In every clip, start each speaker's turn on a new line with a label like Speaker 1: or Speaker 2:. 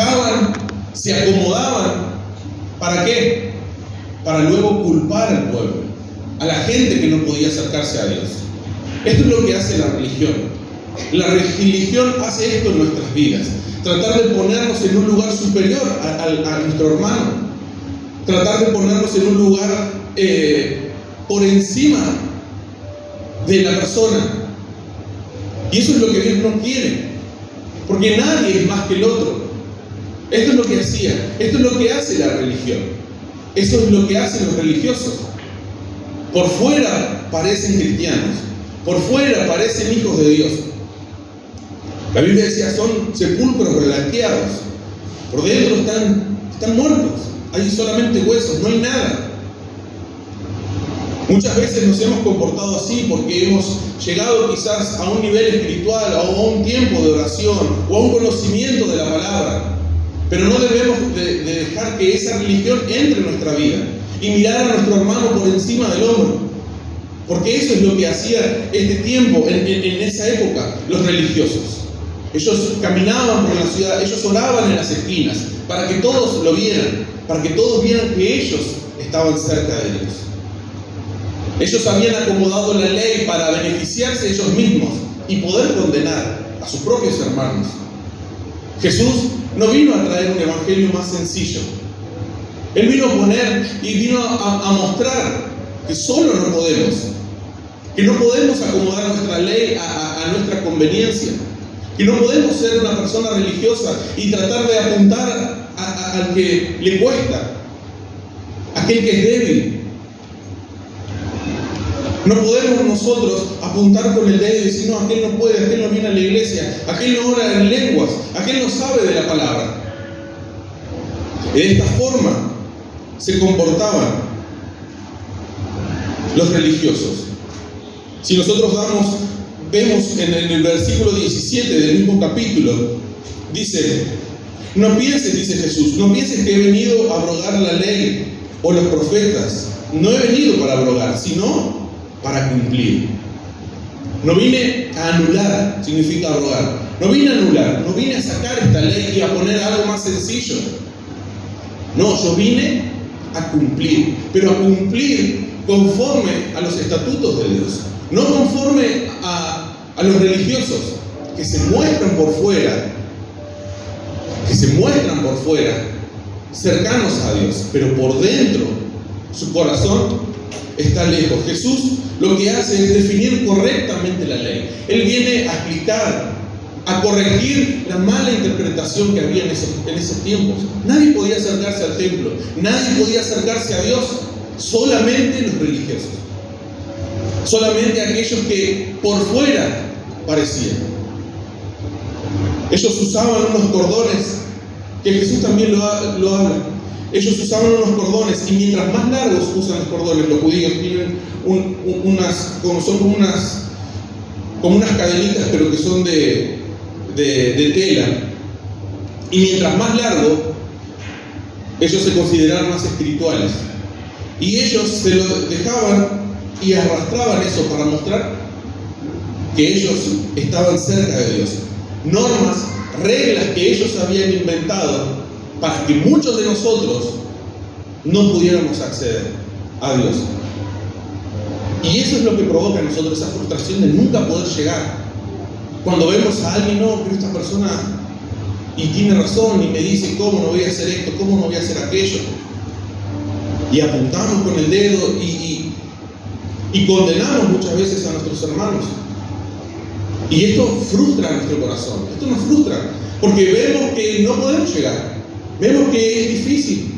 Speaker 1: encajaban, se acomodaban. ¿Para qué? Para luego culpar al pueblo, a la gente que no podía acercarse a Dios. Esto es lo que hace la religión. La religión hace esto en nuestras vidas. Tratar de ponernos en un lugar superior a nuestro hermano. Tratar de ponernos en un lugar por encima de la persona. Y eso es lo que Dios no quiere. Porque nadie es más que el otro. Esto es lo que hacía. Esto es lo que hace la religión. Eso es lo que hacen los religiosos. Por fuera parecen cristianos. Por fuera parecen hijos de Dios. La Biblia decía, son sepulcros blanqueados. Por dentro están muertos. Hay solamente huesos, no hay nada. Muchas veces nos hemos comportado así porque hemos llegado quizás a un nivel espiritual, o a un tiempo de oración, o a un conocimiento de la palabra. Pero no debemos de dejar que esa religión entre en nuestra vida y mirar a nuestro hermano por encima del hombro. Porque eso es lo que hacía este tiempo, en esa época, los religiosos. Ellos caminaban por la ciudad, ellos oraban en las esquinas, para que todos lo vieran, para que todos vieran que ellos estaban cerca de Dios. Ellos habían acomodado la ley para beneficiarse ellos mismos y poder condenar a sus propios hermanos. Jesús no vino a traer un evangelio más sencillo. Él vino a poner y vino a mostrar que solo no podemos, que no podemos acomodar nuestra ley a nuestra conveniencia, que no podemos ser una persona religiosa y tratar de apuntar al que le cuesta, a aquel que es débil. No podemos nosotros apuntar con el dedo y decir, no, aquel no puede, aquel no viene a la iglesia, aquel no ora en lenguas, aquel no sabe de la palabra. De esta forma se comportaban los religiosos. Si nosotros vemos en el versículo 17 del mismo capítulo, dice, no pienses, dice Jesús, no pienses que he venido a abrogar la ley o los profetas. No he venido para abrogar, sino para cumplir. No vine a anular, significa abrogar. No vine a anular, no vine a sacar esta ley y a poner algo más sencillo. No, yo vine a cumplir, pero a cumplir conforme a los estatutos de Dios. No conforme a los religiosos que se muestran por fuera, cercanos a Dios, pero por dentro su corazón está lejos. Jesús lo que hace es definir correctamente la ley. Él viene a explicar, a corregir la mala interpretación que había en esos tiempos. Nadie podía acercarse al templo, nadie podía acercarse a Dios, solamente los religiosos, solamente aquellos que por fuera parecían. Ellos usaban unos cordones, que Jesús también lo habla. Ellos usaban unos cordones, y mientras más largos usan los cordones, los judíos tienen como unas cadenitas, pero que son de tela, y mientras más largo, ellos se consideraban más espirituales, y ellos se lo dejaban y arrastraban eso para mostrar que ellos estaban cerca de Dios. Normas, reglas que ellos habían inventado para que muchos de nosotros no pudiéramos acceder a Dios. Y eso es lo que provoca en nosotros esa frustración de nunca poder llegar. Cuando vemos a alguien, no, pero esta persona y tiene razón y me dice cómo no voy a hacer esto, cómo no voy a hacer aquello, y apuntamos con el dedo y condenamos muchas veces a nuestros hermanos. Y esto frustra a nuestro corazón. Esto nos frustra porque vemos que no podemos llegar, vemos que es difícil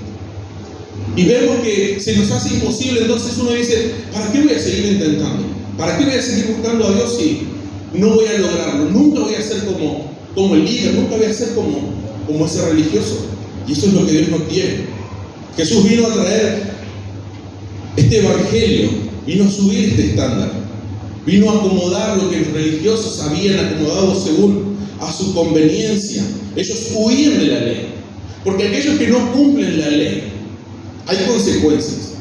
Speaker 1: y vemos que se nos hace imposible. Entonces uno dice, ¿para qué voy a seguir intentando? ¿Para qué voy a seguir buscando a Dios si no voy a lograrlo? Nunca voy a ser como el líder, nunca voy a ser como ese religioso. Y eso es lo que Dios no quiere. Jesús vino a traer este evangelio, vino a subir este estándar, vino a acomodar lo que los religiosos habían acomodado según a su conveniencia. Ellos huían de la ley, porque aquellos que no cumplen la ley, hay consecuencias.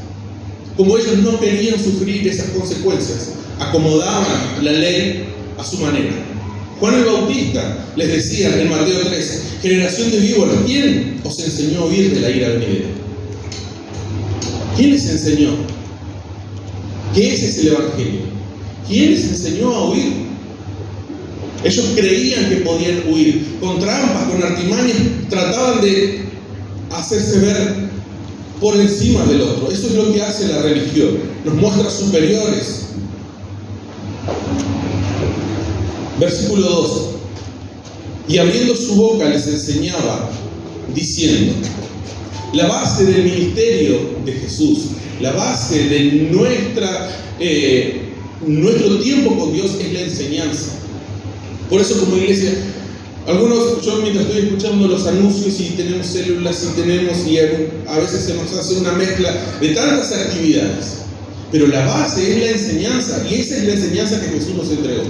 Speaker 1: Como ellos no querían sufrir esas consecuencias, acomodaban la ley a su manera. Juan el Bautista les decía en Mateo 3, generación de víboras, ¿quién os enseñó a huir de la ira venidera? ¿Quién les enseñó? ¿Qué es el Evangelio? ¿Quién les enseñó a huir? Ellos creían que podían huir. Con trampas, con artimañas, trataban de hacerse ver por encima del otro. Eso es lo que hace la religión. Nos muestra superiores. Versículo 2. Y abriendo su boca les enseñaba, diciendo, la base del ministerio de Jesús, la base de nuestro tiempo con Dios es la enseñanza. Por eso como iglesia, yo mientras estoy escuchando los anuncios y tenemos células y a veces se nos hace una mezcla de tantas actividades, pero la base es la enseñanza, y esa es la enseñanza que Jesús nos entregó.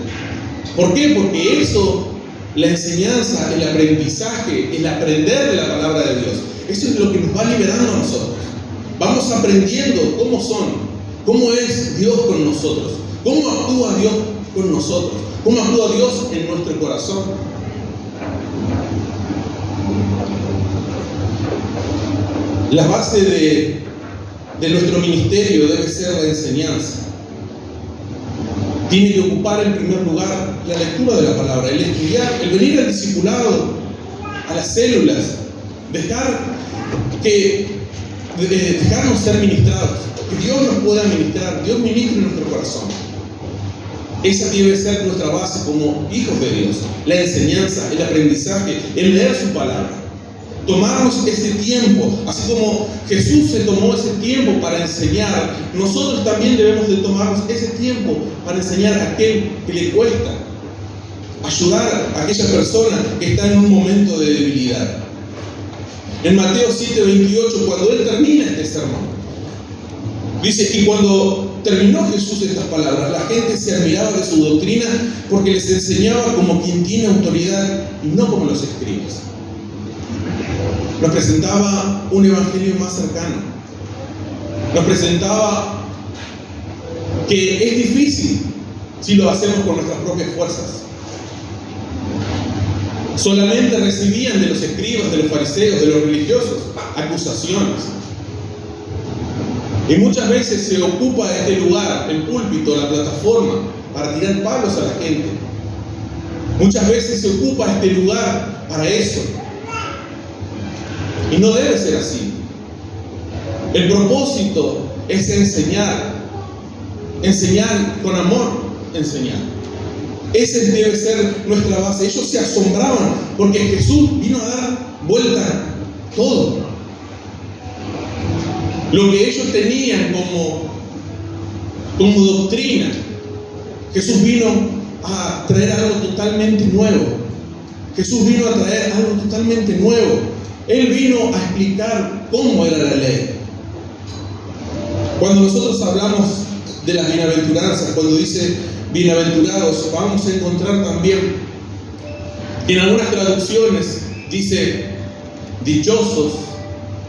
Speaker 1: ¿Por qué? Porque eso, la enseñanza, el aprendizaje, el aprender de la palabra de Dios, eso es lo que nos va liberando a nosotros. Vamos aprendiendo cómo es Dios con nosotros, cómo actúa Dios con nosotros, cómo actúa Dios en nuestro corazón. La base de nuestro ministerio debe ser la enseñanza. Tiene que ocupar en primer lugar la lectura de la palabra, el estudiar, el venir al discipulado, a las células, dejarnos ser ministrados, que Dios nos pueda ministrar, Dios ministre en nuestro corazón. Esa debe ser nuestra base como hijos de Dios, la enseñanza, el aprendizaje, el leer su palabra. Tomarnos ese tiempo, así como Jesús se tomó ese tiempo para enseñar, nosotros también debemos de tomarnos ese tiempo para enseñar a aquel que le cuesta, ayudar a aquella persona que está en un momento de debilidad. En Mateo 7:28, cuando él termina este sermón, dice, y cuando terminó Jesús estas palabras, la gente se admiraba de su doctrina porque les enseñaba como quien tiene autoridad y no como los escribas. Nos presentaba un evangelio más cercano. Nos presentaba que es difícil si lo hacemos con nuestras propias fuerzas. Solamente recibían de los escribas, de los fariseos, de los religiosos, acusaciones. Y muchas veces se ocupa este lugar, el púlpito, la plataforma, para tirar palos a la gente. Muchas veces se ocupa este lugar para eso. Y no debe ser así. El propósito es enseñar con amor, enseñar. Ese debe ser nuestra base. Ellos se asombraban porque Jesús vino a dar vuelta todo. Lo que ellos tenían como doctrina, Jesús vino a traer algo totalmente nuevo. Jesús vino a traer algo totalmente nuevo. Él vino a explicar cómo era la ley. Cuando nosotros hablamos de las bienaventuranzas, cuando dice bienaventurados, vamos a encontrar también que en algunas traducciones dice dichosos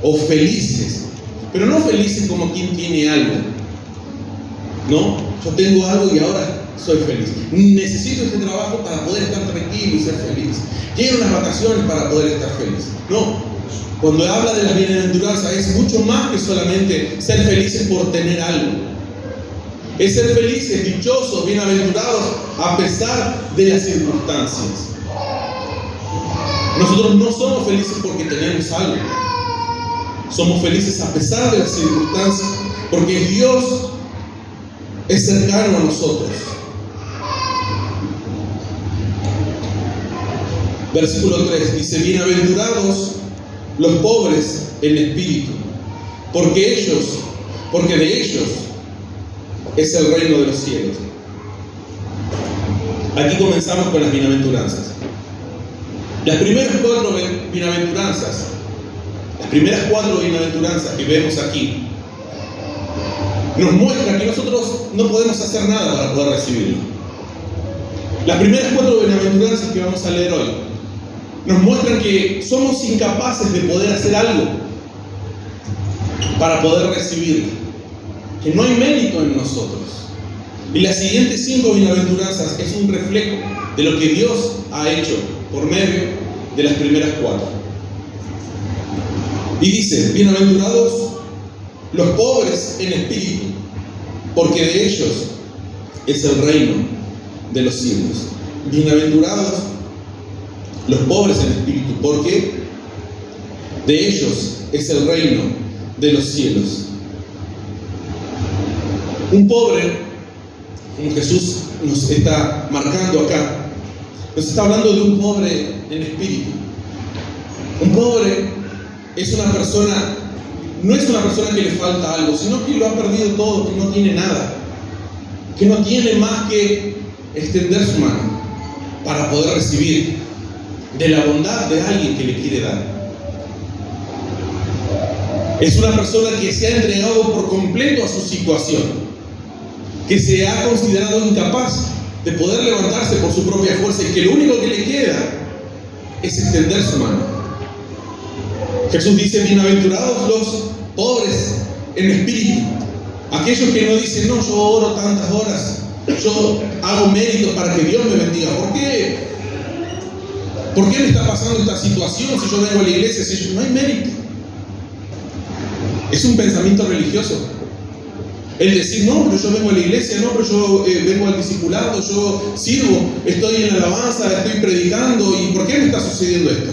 Speaker 1: o felices, pero no felices como quien tiene algo. No, yo tengo algo y ahora soy feliz. Necesito este trabajo para poder estar tranquilo y ser feliz. Quiero unas vacaciones para poder estar feliz. No, cuando habla de las bienaventuranzas es mucho más que solamente ser felices por tener algo. Es ser felices, dichosos, bienaventurados a pesar de las circunstancias. Nosotros no somos felices porque tenemos algo. Somos felices a pesar de las circunstancias porque Dios es cercano a nosotros. Versículo 3 dice, bienaventurados los pobres en espíritu, porque de ellos es el reino de los cielos. Aquí comenzamos con las bienaventuranzas. Las primeras cuatro bienaventuranzas que vemos aquí nos muestran que nosotros no podemos hacer nada para poder recibirlo. Las primeras cuatro bienaventuranzas que vamos a leer hoy nos muestran que somos incapaces de poder hacer algo para poder recibirlo, que no hay mérito en nosotros. Y las siguientes 5 bienaventuranzas es un reflejo de lo que Dios ha hecho por medio de las primeras 4. Y dice: bienaventurados los pobres en espíritu, porque de ellos es el reino de los cielos. Bienaventurados los pobres en espíritu, porque de ellos es el reino de los cielos. Un pobre, como Jesús nos está marcando acá, nos está hablando de un pobre en espíritu. Un pobre es una persona, no es una persona que le falta algo, sino que lo ha perdido todo, que no tiene nada, que no tiene más que extender su mano para poder recibir de la bondad de alguien que le quiere dar. Es una persona que se ha entregado por completo a su situación, que se ha considerado incapaz de poder levantarse por su propia fuerza y que lo único que le queda es extender su mano. Jesús dice: bienaventurados los pobres en espíritu, aquellos que no dicen: no, yo oro tantas horas, yo hago méritos para que Dios me bendiga. ¿Por qué? ¿Por qué me está pasando esta situación si yo vengo a la iglesia? Si yo, no hay mérito. Es un pensamiento religioso. El decir: no, pero yo vengo a la iglesia, no, pero yo vengo al discipulado, yo sirvo, estoy en alabanza, estoy predicando, ¿y por qué me está sucediendo esto?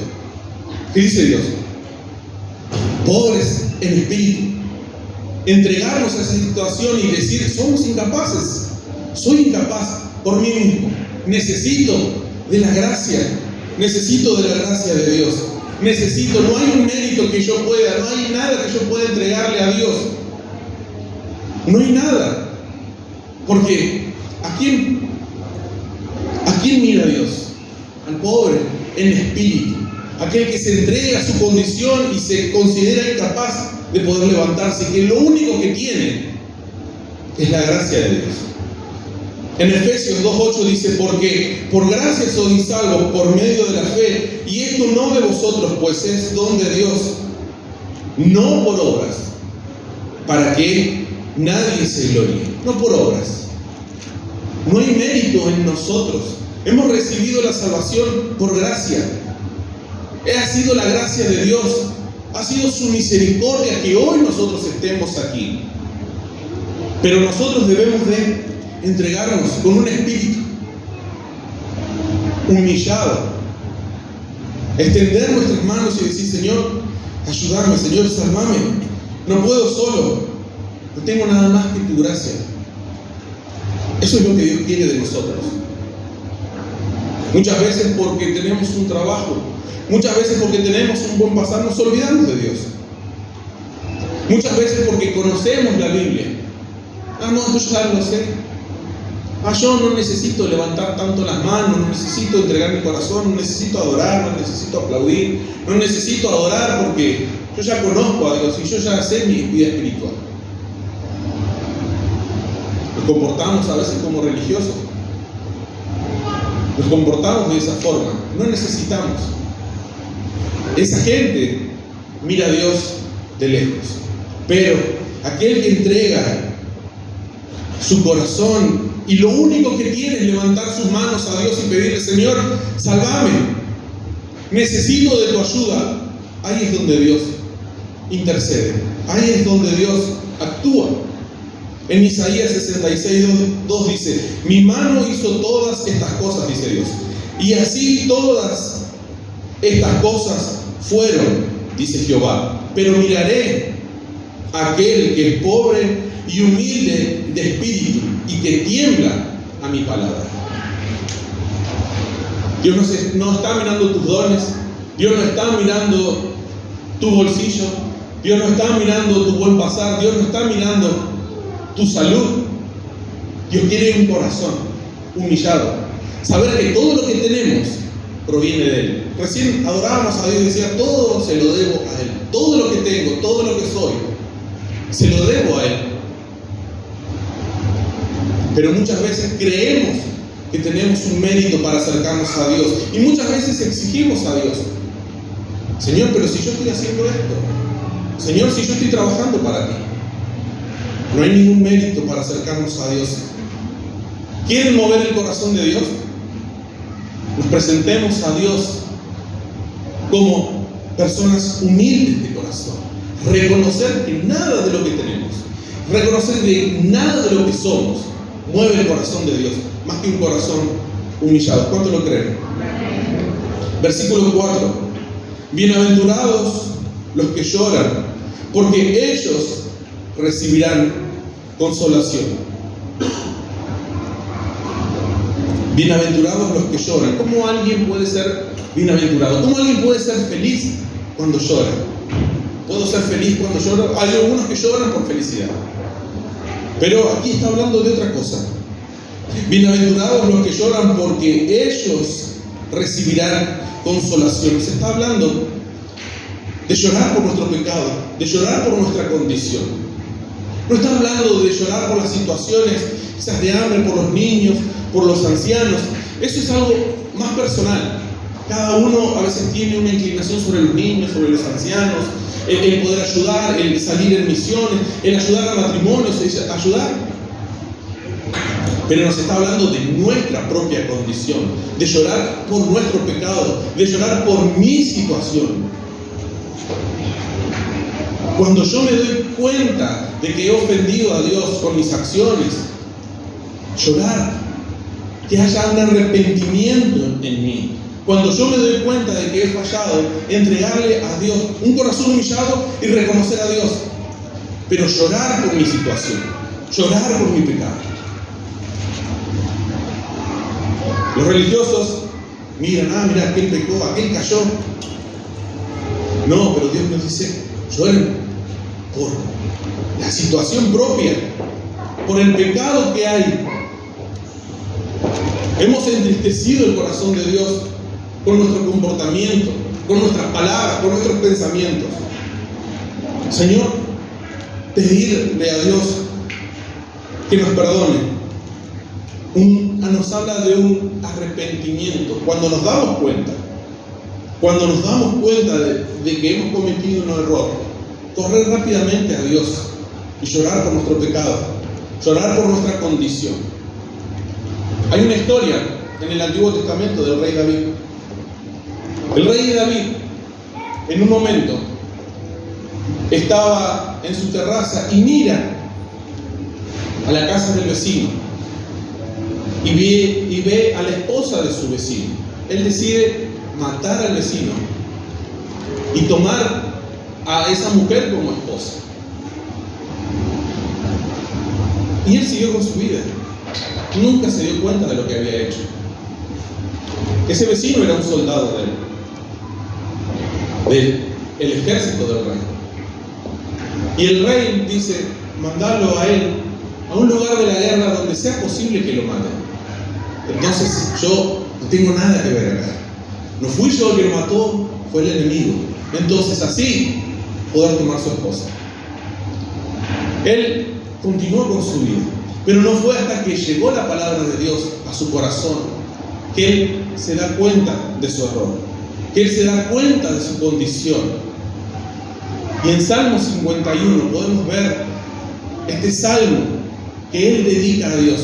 Speaker 1: ¿Qué dice Dios? Pobres en espíritu. Entregarnos a esa situación y decir: somos incapaces, soy incapaz por mí mismo, necesito de la gracia, necesito de la gracia de Dios, necesito, no hay un mérito que yo pueda, no hay nada que yo pueda entregarle a Dios. No hay nada. Porque ¿a quién mira Dios? Al pobre en espíritu, aquel que se entrega a su condición y se considera incapaz de poder levantarse, que lo único que tiene es la gracia de Dios. En Efesios 2:8 dice: porque por gracia sois salvos por medio de la fe, y esto no de vosotros, pues es don de Dios, no por obras, para que nadie se gloríe. No por obras. No hay mérito en nosotros. Hemos recibido la salvación por gracia. Ha sido la gracia de Dios, ha sido su misericordia que hoy nosotros estemos aquí. Pero nosotros debemos de entregarnos con un espíritu humillado, extender nuestras manos y decir: Señor, ayúdame, Señor, sálvame. No puedo solo, no tengo nada más que tu gracia. Eso es lo que Dios quiere de nosotros. Muchas veces porque tenemos un trabajo, muchas veces porque tenemos un buen pasar, nos olvidamos de Dios. Muchas veces porque conocemos la Biblia. Ah, no, yo ya lo sé. Ah, yo no necesito levantar tanto las manos, no necesito entregar mi corazón, no necesito adorar, no necesito aplaudir, no necesito adorar porque yo ya conozco a Dios y yo ya sé mi vida espiritual. Nos comportamos a veces como religiosos. Nos comportamos de esa forma. No necesitamos. Esa gente mira a Dios de lejos. Pero aquel que entrega su corazón y lo único que tiene es levantar sus manos a Dios y pedirle: Señor, sálvame, necesito de tu ayuda. Ahí es donde Dios intercede. Ahí es donde Dios actúa. En Isaías 66:2 dice: mi mano hizo todas estas cosas, dice Dios, y así todas estas cosas fueron, dice Jehová. Pero miraré a aquel que es pobre y humilde de espíritu y que tiembla a mi palabra. Dios no está mirando tus dones, Dios no está mirando tu bolsillo, Dios no está mirando tu buen pasar, Dios no está mirando tu salud. Dios quiere un corazón humillado, saber que todo lo que tenemos proviene de Él. Recién adorábamos a Dios y decía: todo se lo debo a Él, todo lo que tengo, todo lo que soy, se lo debo a Él. Pero muchas veces creemos que tenemos un mérito para acercarnos a Dios y muchas veces exigimos a Dios: Señor, pero si yo estoy haciendo esto, Señor, si yo estoy trabajando para ti. No hay ningún mérito para acercarnos a Dios. ¿Quieren mover el corazón de Dios? Nos presentemos a Dios como personas humildes de corazón. Reconocer que nada de lo que tenemos, reconocer que nada de lo que somos mueve el corazón de Dios, más que un corazón humillado. ¿Cuánto lo creen? Versículo 4. Bienaventurados los que lloran, porque ellos recibirán consolación. Bienaventurados los que lloran. ¿Cómo alguien puede ser bienaventurado? ¿Cómo alguien puede ser feliz cuando llora? ¿Puedo ser feliz cuando lloro? Hay algunos que lloran por felicidad. Pero aquí está hablando de otra cosa. Bienaventurados los que lloran, porque ellos recibirán consolación. Se está hablando de llorar por nuestro pecado, de llorar por nuestra condición. No está hablando de llorar por las situaciones, quizás de hambre, por los niños, por los ancianos. Eso es algo más personal. Cada uno a veces tiene una inclinación sobre los niños, sobre los ancianos, el poder ayudar, el salir en misiones, el ayudar a matrimonios, ayudar. Pero nos está hablando de nuestra propia condición, de llorar por nuestro pecado, de llorar por mi situación. Cuando yo me doy cuenta de que he ofendido a Dios con mis acciones, llorar, que haya un arrepentimiento en mí. Cuando yo me doy cuenta de que he fallado, entregarle a Dios un corazón humillado y reconocer a Dios. Pero llorar por mi situación, llorar por mi pecado. Los religiosos miran, mira, aquel pecó, aquel cayó. No, pero Dios nos dice, lloren por la situación propia, por el pecado que hay. Hemos entristecido el corazón de Dios con nuestro comportamiento, con nuestras palabras, con nuestros pensamientos. Señor, pedirle a Dios que nos perdone. Nos habla de un arrepentimiento. Cuando nos damos cuenta de que hemos cometido un error, correr rápidamente a Dios y llorar por nuestro pecado, llorar por nuestra condición. Hay una historia en el Antiguo Testamento del rey David. El rey David, en un momento, estaba en su terraza y mira a la casa del vecino y ve a la esposa de su vecino. Él decide matar al vecino y tomar a esa mujer como esposa. Y él siguió con su vida. Nunca se dio cuenta de lo que había hecho. Ese vecino era un soldado del ejército del rey. Y el rey dice, mandalo a él a un lugar de la guerra donde sea posible que lo maten. Entonces yo no tengo nada que ver acá. No fui yo el que lo mató, fue el enemigo. Entonces así poder tomar su esposa. Él continuó con su vida. Pero no fue hasta que llegó la palabra de Dios a su corazón que él se da cuenta de su error, que él se da cuenta de su condición. Y en Salmo 51 podemos ver este salmo que él dedica a Dios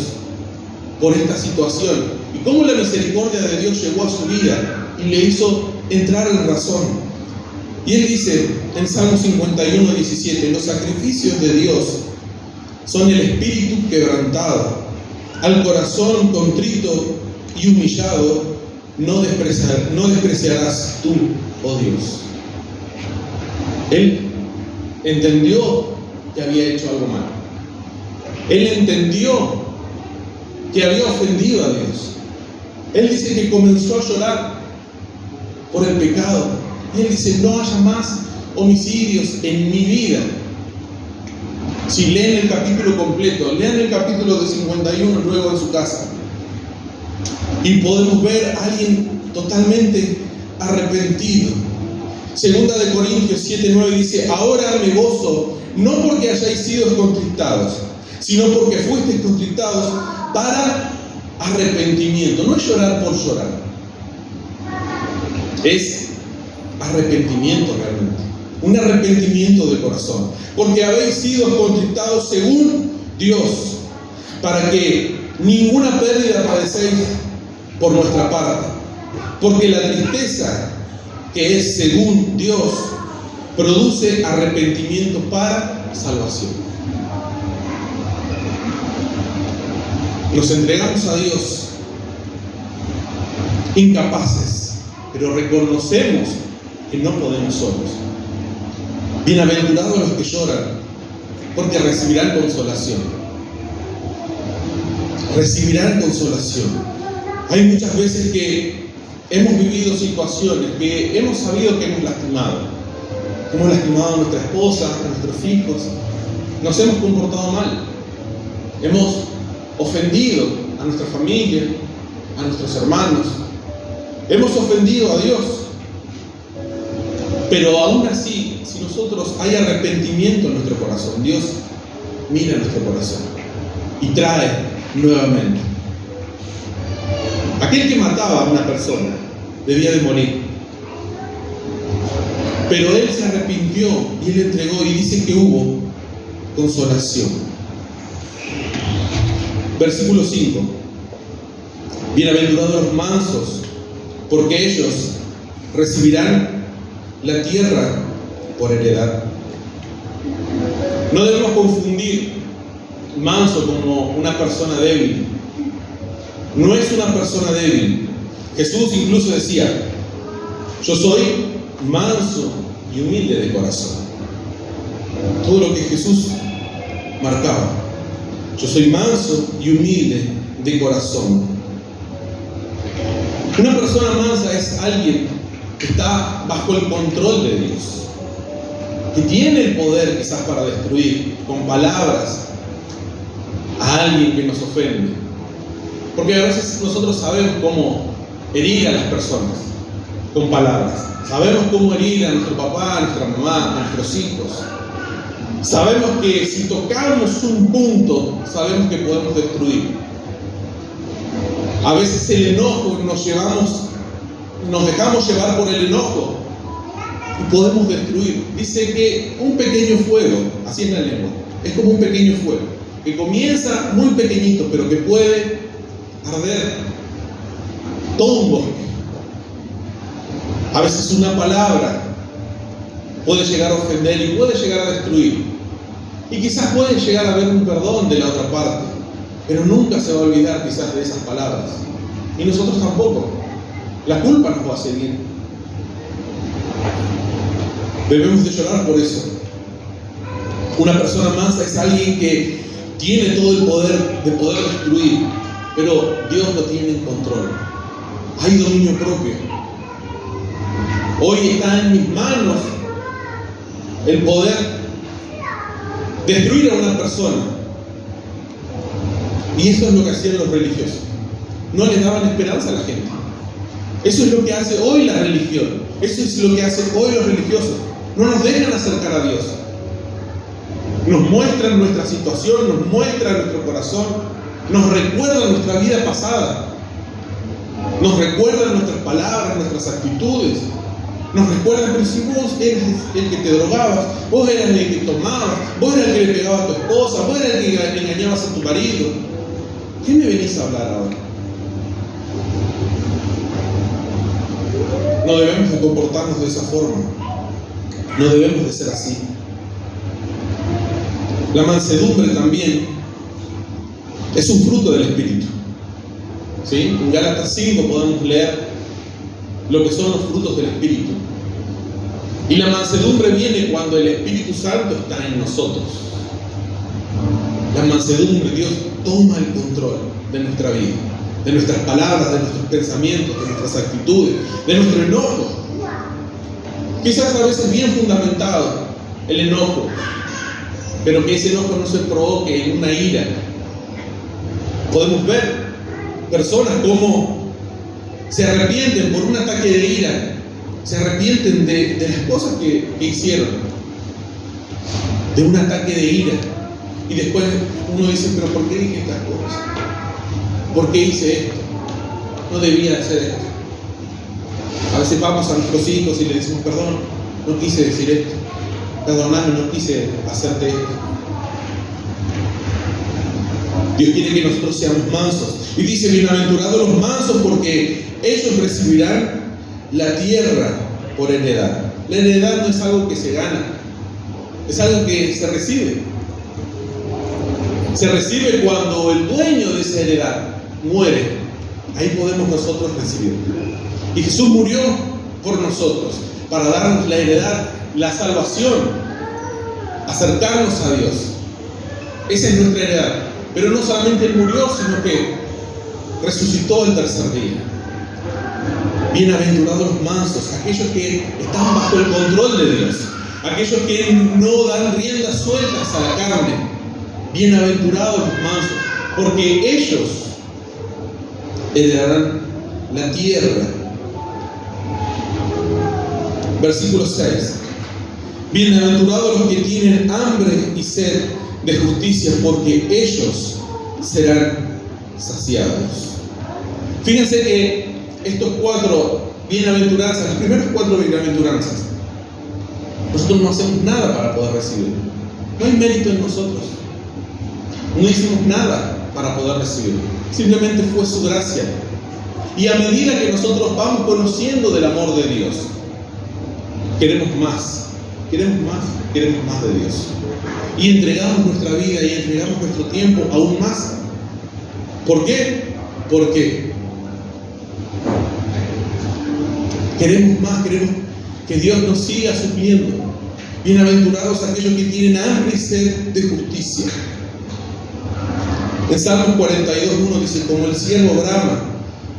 Speaker 1: por esta situación y cómo la misericordia de Dios llegó a su vida y le hizo entrar en razón. Y él dice en Salmo 51, 17, los sacrificios de Dios son el espíritu quebrantado, al corazón contrito y humillado no despreciarás tú, oh Dios. Él entendió que había hecho algo mal. Él entendió que había ofendido a Dios. Él dice que comenzó a llorar por el pecado. Y él dice, no haya más homicidios en mi vida. Si leen el capítulo completo, lean el capítulo de 51 luego en su casa. Y podemos ver a alguien totalmente arrepentido. Segunda de Corintios 7:9 dice, ahora me gozo, no porque hayáis sido contristados, sino porque fuisteis contristados para arrepentimiento. No es llorar por llorar, es arrepentimiento realmente. Un arrepentimiento de corazón. Porque habéis sido contristados según Dios, para que ninguna pérdida padecéis por nuestra parte, porque la tristeza, que es según Dios, produce arrepentimiento para salvación. Nos entregamos a Dios incapaces, pero reconocemos que no podemos solos. Bienaventurados los que lloran, porque recibirán consolación. Recibirán consolación. Hay muchas veces que hemos vivido situaciones que hemos sabido que hemos lastimado. Hemos lastimado a nuestra esposa, a nuestros hijos. Nos hemos comportado mal. Hemos ofendido a nuestra familia, a nuestros hermanos. Hemos ofendido a Dios. Pero aún así, si nosotros hay arrepentimiento en nuestro corazón, Dios mira nuestro corazón y trae nuevamente. Aquel que mataba a una persona debía de morir, pero él se arrepintió y él entregó, y dice que hubo consolación. Versículo 5: bienaventurados los mansos, porque ellos recibirán la tierra por heredad. No debemos confundir manso como una persona débil. No es una persona débil. Jesús incluso decía: yo soy manso y humilde de corazón. Todo lo que Jesús marcaba: yo soy manso y humilde de corazón. Una persona mansa es alguien que está bajo el control de Dios, que tiene el poder quizás para destruir con palabras a alguien que nos ofende. Porque a veces nosotros sabemos cómo herir a las personas con palabras. Sabemos cómo herir a nuestro papá, a nuestra mamá, a nuestros hijos. Sabemos que si tocamos un punto, sabemos que podemos destruir. A veces el enojo nos dejamos llevar por el enojo y podemos destruir. Dice que un pequeño fuego, así es la lengua, es como un pequeño fuego, que comienza muy pequeñito, pero que puede arder todo un bosque. A veces una palabra puede llegar a ofender y puede llegar a destruir. Y quizás puede llegar a haber un perdón de la otra parte, pero nunca se va a olvidar quizás de esas palabras. Y nosotros tampoco. La culpa nos va a seguir. Debemos de llorar por eso. Una persona mansa es alguien que tiene todo el poder de poder destruir, pero Dios lo tiene en control. Hay dominio propio. Hoy está en mis manos el poder destruir a una persona. Y eso es lo que hacían los religiosos. No les daban esperanza a la gente. Eso es lo que hace hoy la religión. Eso es lo que hacen hoy los religiosos. No nos dejan acercar a Dios. Nos muestran nuestra situación, nos muestran nuestro corazón, nos recuerdan nuestra vida pasada, nos recuerdan nuestras palabras, nuestras actitudes, nos recuerdan: pero si vos eras el que te drogabas, vos eras el que tomabas, vos eras el que le pegabas a tu esposa, vos eras el que engañabas a tu marido, ¿qué me venís a hablar ahora? No debemos de comportarnos de esa forma. No debemos de ser así. La mansedumbre también es un fruto del Espíritu. ¿Sí? En Gálatas 5 podemos leer lo que son los frutos del Espíritu. Y la mansedumbre viene cuando el Espíritu Santo está en nosotros. La mansedumbre, Dios toma el control de nuestra vida, de nuestras palabras, de nuestros pensamientos, de nuestras actitudes, de nuestro enojo. Quizás a veces bien fundamentado el enojo, pero que ese enojo no se provoque en una ira. Podemos ver personas como se arrepienten por un ataque de ira, se arrepienten de las cosas que hicieron, de un ataque de ira, y después uno dice: pero ¿por qué dije estas cosas? ¿Por qué hice esto? No debía hacer esto. A veces vamos a nuestros hijos y le decimos: perdón, no quise decir esto, perdóname, no quise hacerte esto. Dios quiere que nosotros seamos mansos. Y dice, bienaventurados los mansos, porque ellos recibirán la tierra por heredad. La heredad no es algo que se gana, es algo que se recibe. Se recibe cuando el dueño de esa heredad muere. Ahí podemos nosotros recibir. Y Jesús murió por nosotros, para darnos la heredad, la salvación, acercarnos a Dios. Esa es nuestra heredad. Pero no solamente Él murió, sino que resucitó el tercer día. Bienaventurados los mansos, aquellos que están bajo el control de Dios, aquellos que no dan riendas sueltas a la carne. Bienaventurados los mansos, porque ellos heredarán la tierra. Versículo 6. Bienaventurados los que tienen hambre y sed de justicia, porque ellos serán saciados. Fíjense que estos 4 bienaventuranzas, las primeras 4 bienaventuranzas, nosotros no hacemos nada para poder recibir. No hay mérito en nosotros. No hicimos nada para poder recibir. Simplemente fue su gracia. Y a medida que nosotros vamos conociendo del amor de Dios, queremos más, queremos más, queremos más de Dios. Y entregamos nuestra vida y entregamos nuestro tiempo aún más. ¿Por qué? Porque queremos más, queremos que Dios nos siga supliendo. Bienaventurados aquellos que tienen hambre y sed de justicia. En Salmos 42:1 dice, como el ciervo brama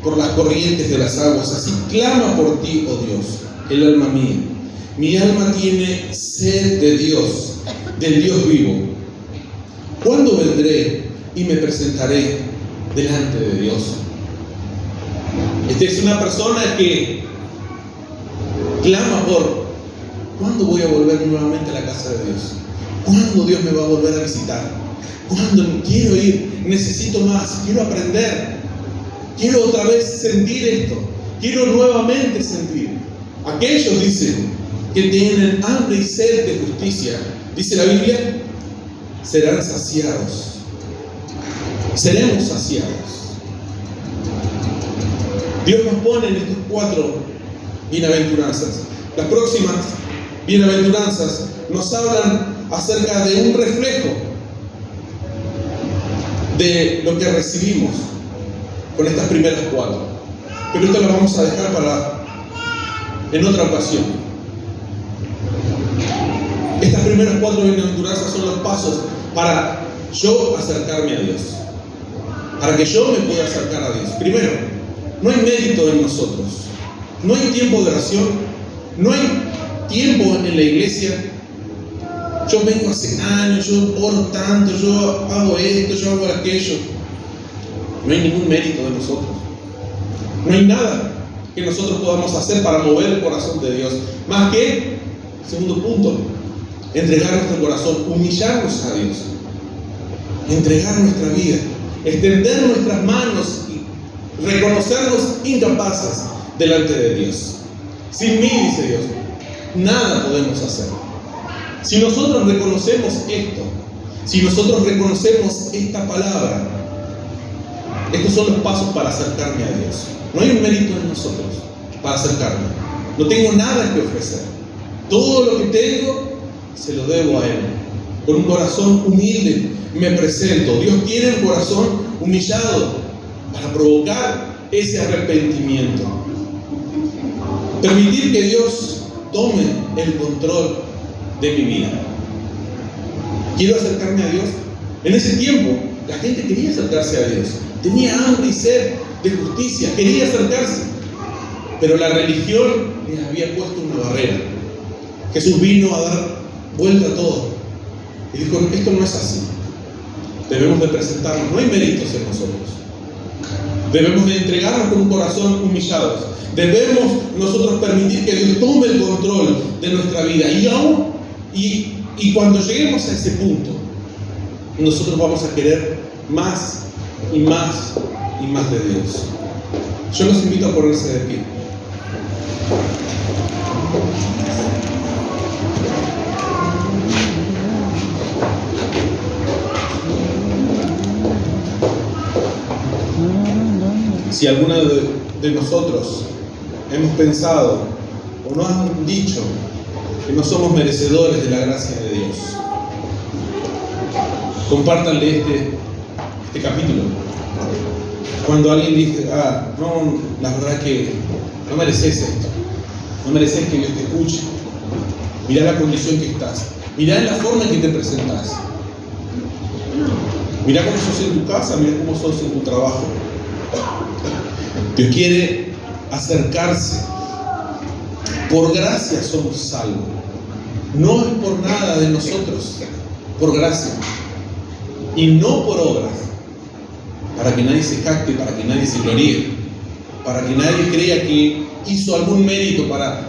Speaker 1: por las corrientes de las aguas, así clama por ti, oh Dios, el alma mía. Mi alma tiene sed de Dios, del Dios vivo. ¿Cuándo vendré y me presentaré delante de Dios? Esta es una persona que clama por, ¿cuándo voy a volver nuevamente a la casa de Dios? ¿Cuándo Dios me va a volver a visitar? ¿Cuándo quiero ir? Necesito más, quiero aprender, quiero otra vez sentir esto, quiero nuevamente sentir. Aquellos, dicen, que tienen hambre y sed de justicia, dice la Biblia, serán saciados. Seremos saciados. Dios nos pone en estos 4 bienaventuranzas. Las próximas bienaventuranzas nos hablan acerca de un reflejo de lo que recibimos con estas primeras 4. Pero esto lo vamos a dejar en otra ocasión. Estas primeras 4 bienaventuranzas son los pasos para yo acercarme a Dios, para que yo me pueda acercar a Dios. Primero, no hay mérito en nosotros, no hay tiempo de oración, no hay tiempo en la iglesia. Yo vengo hace años, yo oro tanto, yo hago esto, yo hago aquello. No hay ningún mérito de nosotros. No hay nada que nosotros podamos hacer para mover el corazón de Dios. Más que, segundo punto, entregar nuestro corazón, humillarnos a Dios, entregar nuestra vida, extender nuestras manos y reconocernos incapaces delante de Dios. Sin mí, dice Dios, nada podemos hacer. Si nosotros reconocemos esto, si nosotros reconocemos esta palabra, estos son los pasos para acercarme a Dios. No hay un mérito en nosotros para acercarme. No tengo nada que ofrecer. Todo lo que tengo se lo debo a Él. Con un corazón humilde me presento. Dios quiere un corazón humillado para provocar ese arrepentimiento. Permitir que Dios tome el control de mi vida. Quiero acercarme a Dios. En ese tiempo la gente quería acercarse a Dios, tenía hambre y sed de justicia, quería acercarse, pero la religión les había puesto una barrera. Jesús vino a dar vuelta a todo y dijo, esto no es así. Debemos de presentarnos, no hay méritos en nosotros, debemos de entregarnos con un corazón humillado, debemos nosotros permitir que Dios tome el control de nuestra vida. Y cuando lleguemos a ese punto, nosotros vamos a querer más y más y más de Dios. Yo los invito a ponerse de pie. Si alguno de nosotros hemos pensado o nos han dicho que no somos merecedores de la gracia de Dios, compártanle este capítulo. Cuando alguien dice, no, la verdad que no mereces esto, no mereces que Dios te escuche, mirá la condición que estás, mirá la forma en que te presentás, mirá cómo sos en tu casa, mirá cómo sos en tu trabajo. Dios quiere acercarse. Por gracia somos salvos. No es por nada de nosotros, por gracia. Y no por obras, para que nadie se jacte, para que nadie se gloríe, para que nadie crea que hizo algún mérito para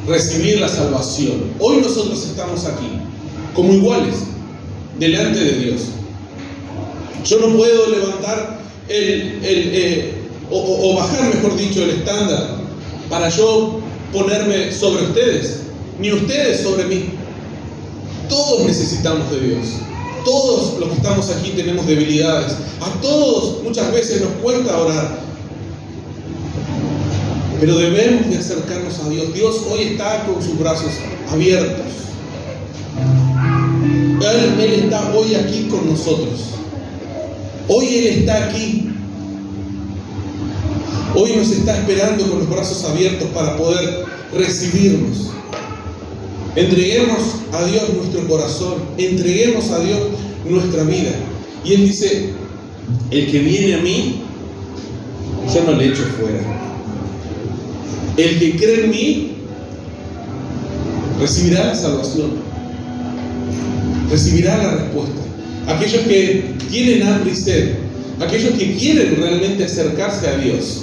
Speaker 1: recibir la salvación. Hoy nosotros estamos aquí, como iguales, delante de Dios. Yo no puedo levantar o bajar, mejor dicho, el estándar para yo ponerme sobre ustedes, ni ustedes sobre mí. Todos necesitamos de Dios. Todos los que estamos aquí tenemos debilidades. A todos muchas veces nos cuesta orar. Pero debemos de acercarnos a Dios. Dios hoy está con sus brazos abiertos. Él está hoy aquí con nosotros. Hoy Él está aquí. Hoy nos está esperando con los brazos abiertos para poder recibirnos. Entreguemos a Dios nuestro corazón, entreguemos a Dios nuestra vida. Y Él dice, el que viene a mí, yo no le echo fuera. El que cree en mí, recibirá la salvación, recibirá la respuesta. Aquellos que tienen hambre y sed, aquellos que quieren realmente acercarse a Dios,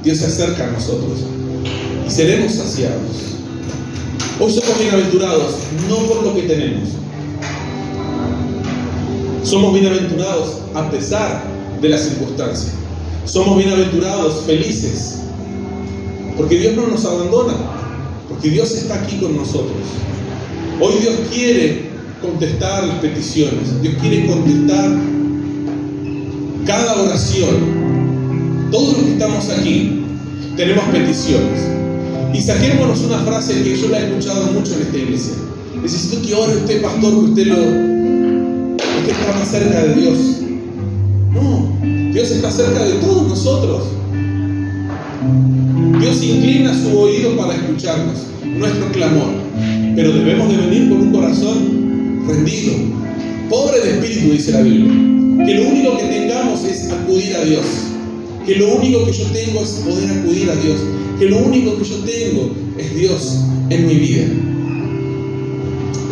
Speaker 1: Dios se acerca a nosotros y seremos saciados. Hoy somos bienaventurados, no por lo que tenemos. Somos bienaventurados a pesar de las circunstancias. Somos bienaventurados, felices, porque Dios no nos abandona, porque Dios está aquí con nosotros. Hoy Dios quiere contestar las peticiones, Dios quiere contestar cada oración. Todos los que estamos aquí tenemos peticiones. Y saquémonos una frase que yo la he escuchado mucho en esta iglesia. Necesito que ore usted, pastor, que usted está más cerca de Dios. No, Dios está cerca de todos nosotros. Dios inclina su oído para escucharnos, nuestro clamor. Pero debemos de venir con un corazón rendido, pobre de espíritu, dice la Biblia. Que lo único que tengamos es acudir a Dios. Que lo único que yo tengo es poder acudir a Dios. Que lo único que yo tengo es Dios en mi vida.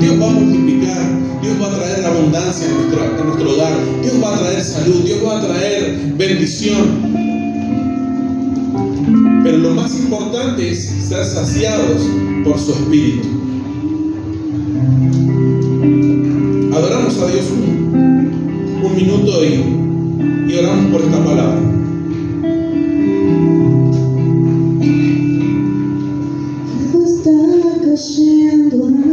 Speaker 1: Dios va a multiplicar, Dios va a traer abundancia en nuestro hogar, Dios va a traer salud, Dios va a traer bendición. Pero lo más importante es ser saciados por su Espíritu. Adoramos a Dios un minuto y oramos por esta palabra.
Speaker 2: Está cayendo.